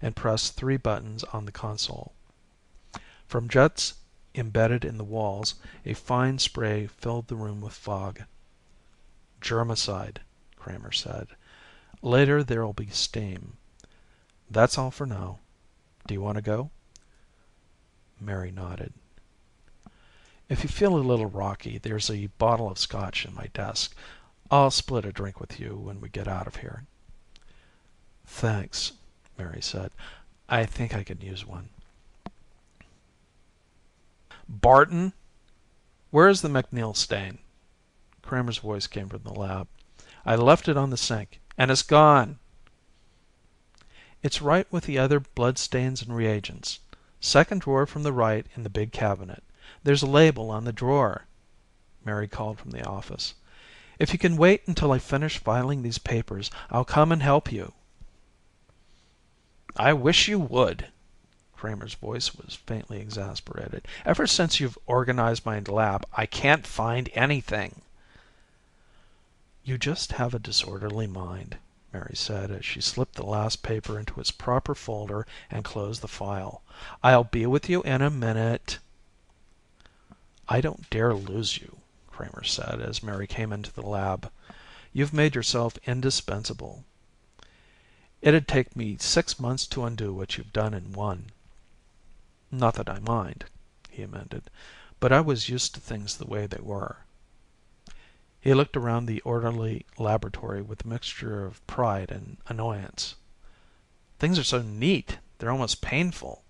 and pressed three buttons on the console. From jets embedded in the walls, a fine spray filled the room with fog. "Germicide," Kramer said. "Later there'll be steam. That's all for now. Do you want to go?" Mary nodded. "If you feel a little rocky, there's a bottle of scotch in my desk. I'll split a drink with you when we get out of here." "Thanks," Mary said. "I think I could use one." "Barton, where's the McNeil stain?" Kramer's voice came from the lab. "I left it on the sink, and it's gone." "It's right with the other blood stains and reagents. Second drawer from the right in the big cabinet. There's a label on the drawer," Mary called from the office. "If you can wait until I finish filing these papers, I'll come and help you." "I wish you would." Kramer's voice was faintly exasperated. "Ever since you've organized my lab, I can't find anything." "You just have a disorderly mind," Mary said as she slipped the last paper into its proper folder and closed the file. "I'll be with you in a minute." "I don't dare lose you," Kramer said as Mary came into the lab. "You've made yourself indispensable. It'd take me 6 months to undo what you've done in one. Not that I mind," he amended, "but I was used to things the way they were." He looked around the orderly laboratory with a mixture of pride and annoyance. "Things are so neat, they're almost painful."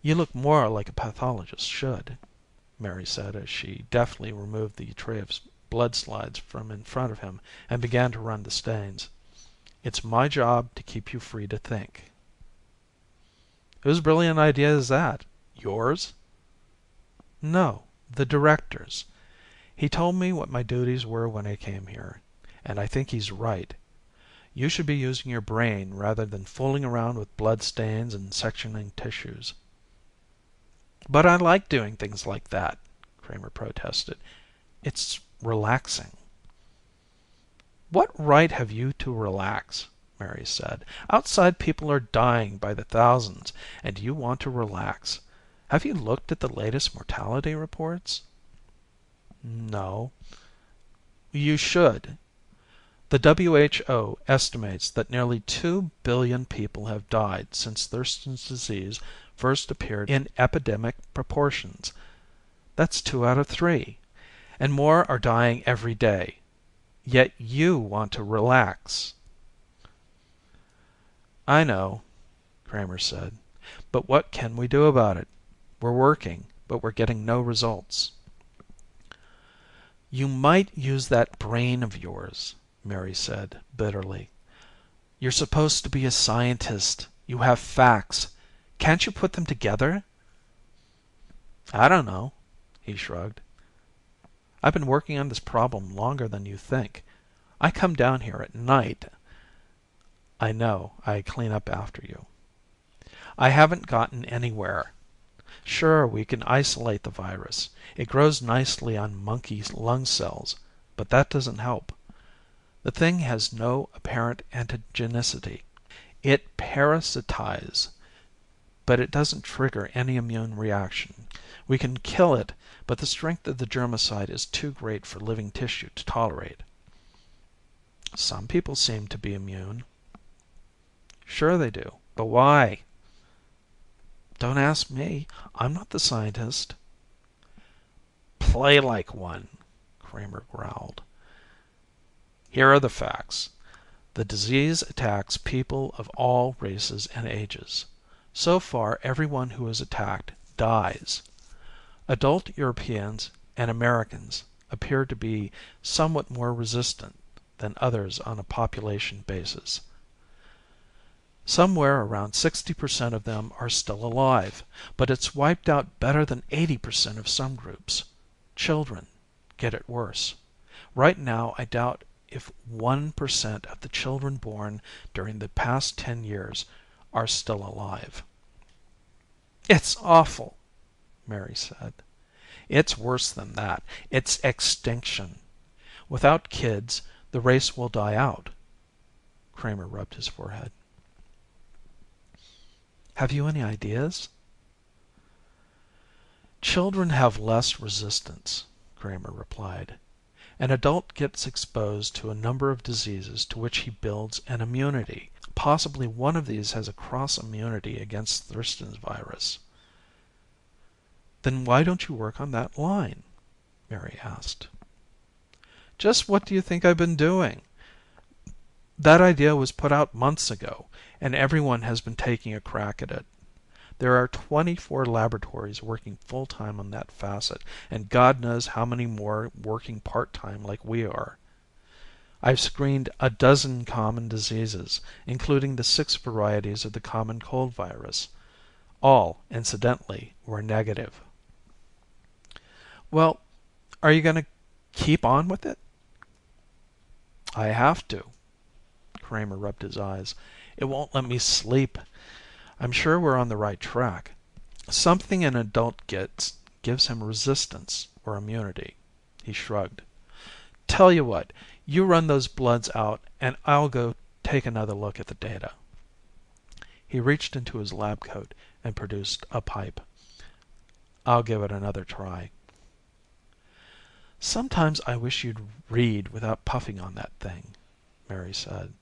"You look more like a pathologist should," Mary said as she deftly removed the tray of blood slides from in front of him and began to run the stains. "It's my job to keep you free to think." "Whose brilliant idea is that? Yours?" "No, the director's. He told me what my duties were when I came here, and I think he's right. You should be using your brain rather than fooling around with blood stains and sectioning tissues." "But I like doing things like that," Kramer protested. "It's relaxing." "What right have you to relax?" Mary said. "Outside people are dying by the thousands, and you want to relax. Have you looked at the latest mortality reports?" "No." "You should. The WHO estimates that nearly 2 billion people have died since Thurston's disease first appeared in epidemic proportions. That's 2 out of 3. And more are dying every day. Yet you want to relax." "I know," Kramer said. "But what can we do about it? We're working, but we're getting no results." "You might use that brain of yours," Mary said bitterly. "You're supposed to be a scientist. You have facts. Can't you put them together?" "I don't know," he shrugged. "I've been working on this problem longer than you think. I come down here at night." "I know. I clean up after you." "I haven't gotten anywhere. Sure, we can isolate the virus. It grows nicely on monkey lung cells, but that doesn't help. The thing has no apparent antigenicity. It parasitizes, but it doesn't trigger any immune reaction. We can kill it, but the strength of the germicide is too great for living tissue to tolerate." "Some people seem to be immune." "Sure they do. But why?" "Don't ask me. I'm not the scientist." "Play like one," Kramer growled. "Here are the facts. The disease attacks people of all races and ages. So far, everyone who is attacked dies. Adult Europeans and Americans appear to be somewhat more resistant than others on a population basis. Somewhere around 60% of them are still alive, but it's wiped out better than 80% of some groups. Children get it worse. Right now, I doubt if 1% of the children born during the past 10 years are still alive." "It's awful," Mary said. "It's worse than that. It's extinction. Without kids, the race will die out." Kramer rubbed his forehead. Have you any ideas? Children have less resistance, Kramer replied. An adult gets exposed to a number of diseases to which he builds an immunity. Possibly one of these has a cross immunity against Thurston's virus. Then why don't you work on that line? Mary asked. Just what do you think I've been doing? That idea was put out months ago, and everyone has been taking a crack at it. There are 24 laboratories working full-time on that facet, and God knows how many more working part-time like we are. I've screened a dozen common diseases, including the 6 varieties of the common cold virus. All, incidentally, were negative. Well, are you going to keep on with it? I have to. Kramer rubbed his eyes. It won't let me sleep. I'm sure we're on the right track. Something an adult gets gives him resistance or immunity. He shrugged. Tell you what, you run those bloods out and I'll go take another look at the data. He reached into his lab coat and produced a pipe. I'll give it another try. Sometimes I wish you'd read without puffing on that thing, Mary said.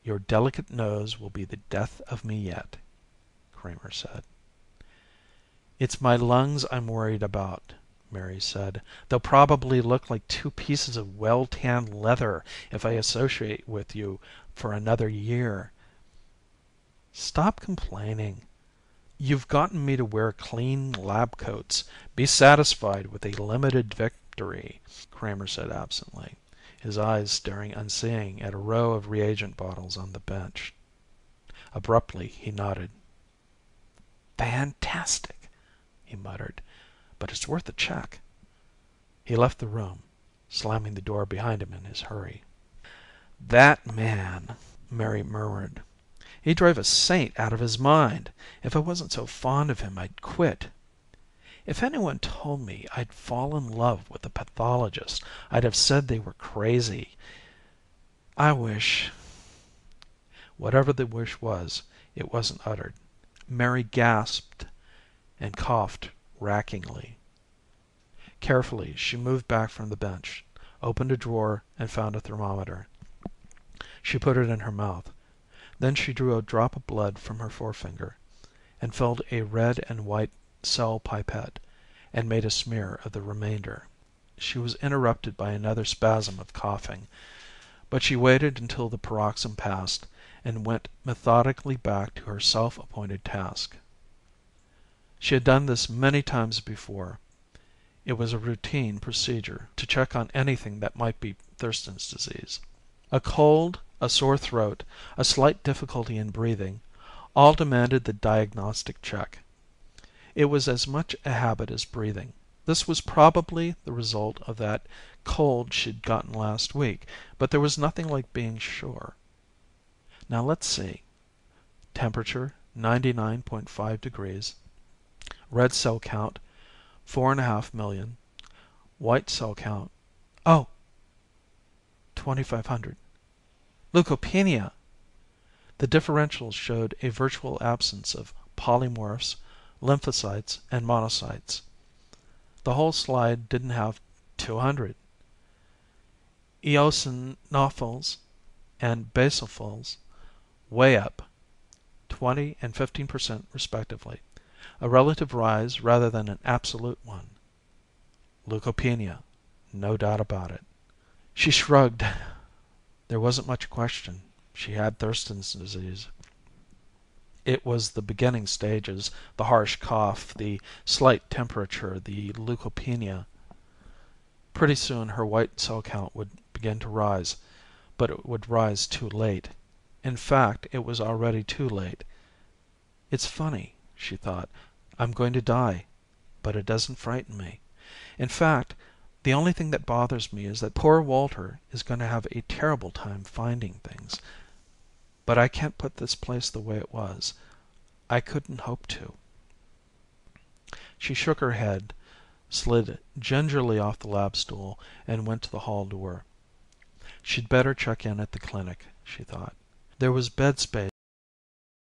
Your delicate nose will be the death of me yet, Kramer said. It's my lungs I'm worried about, Mary said. They'll probably look like 2 pieces of well-tanned leather if I associate with you for another year. Stop complaining. You've gotten me to wear clean lab coats. Be satisfied with a limited victory, Kramer said absently, his eyes staring unseeing at a row of reagent bottles on the bench. Abruptly, he nodded. Fantastic, he muttered, but it's worth a check. He left the room, slamming the door behind him in his hurry. That man, Mary murmured. He'd drive a saint out of his mind. If I wasn't so fond of him, I'd quit. If anyone told me I'd fall in love with a pathologist, I'd have said they were crazy. I wish... Whatever the wish was, it wasn't uttered. Mary gasped and coughed rackingly. Carefully, she moved back from the bench, opened a drawer, and found a thermometer. She put it in her mouth. Then she drew a drop of blood from her forefinger, and filled a red and white cell pipette, and made a smear of the remainder. She was interrupted by another spasm of coughing, but she waited until the paroxysm passed, and went methodically back to her self-appointed task. She had done this many times before. It was a routine procedure to check on anything that might be Thurston's disease. A cold, a sore throat, a slight difficulty in breathing, all demanded the diagnostic check. It was as much a habit as breathing. This was probably the result of that cold she'd gotten last week, but there was nothing like being sure. Now let's see. Temperature 99.5 degrees. Red cell count 4.5 million. White cell count, oh, 2,500. Leukopenia! The differentials showed a virtual absence of polymorphs, lymphocytes, and monocytes. The whole slide didn't have 200. Eosinophils and basophils way up, 20 and 15% respectively, a relative rise rather than an absolute one. Leukopenia, no doubt about it. She shrugged. There wasn't much question. She had Thurston's disease. It was the beginning stages, the harsh cough, the slight temperature, the leukopenia. Pretty soon her white cell count would begin to rise, but it would rise too late. In fact, it was already too late. It's funny, she thought. I'm going to die, but it doesn't frighten me. In fact, the only thing that bothers me is that poor Walter is going to have a terrible time finding things. But I can't put this place the way it was. I couldn't hope to. She shook her head, slid gingerly off the lab stool, and went to the hall door. She'd better check in at the clinic, she thought. There was bed space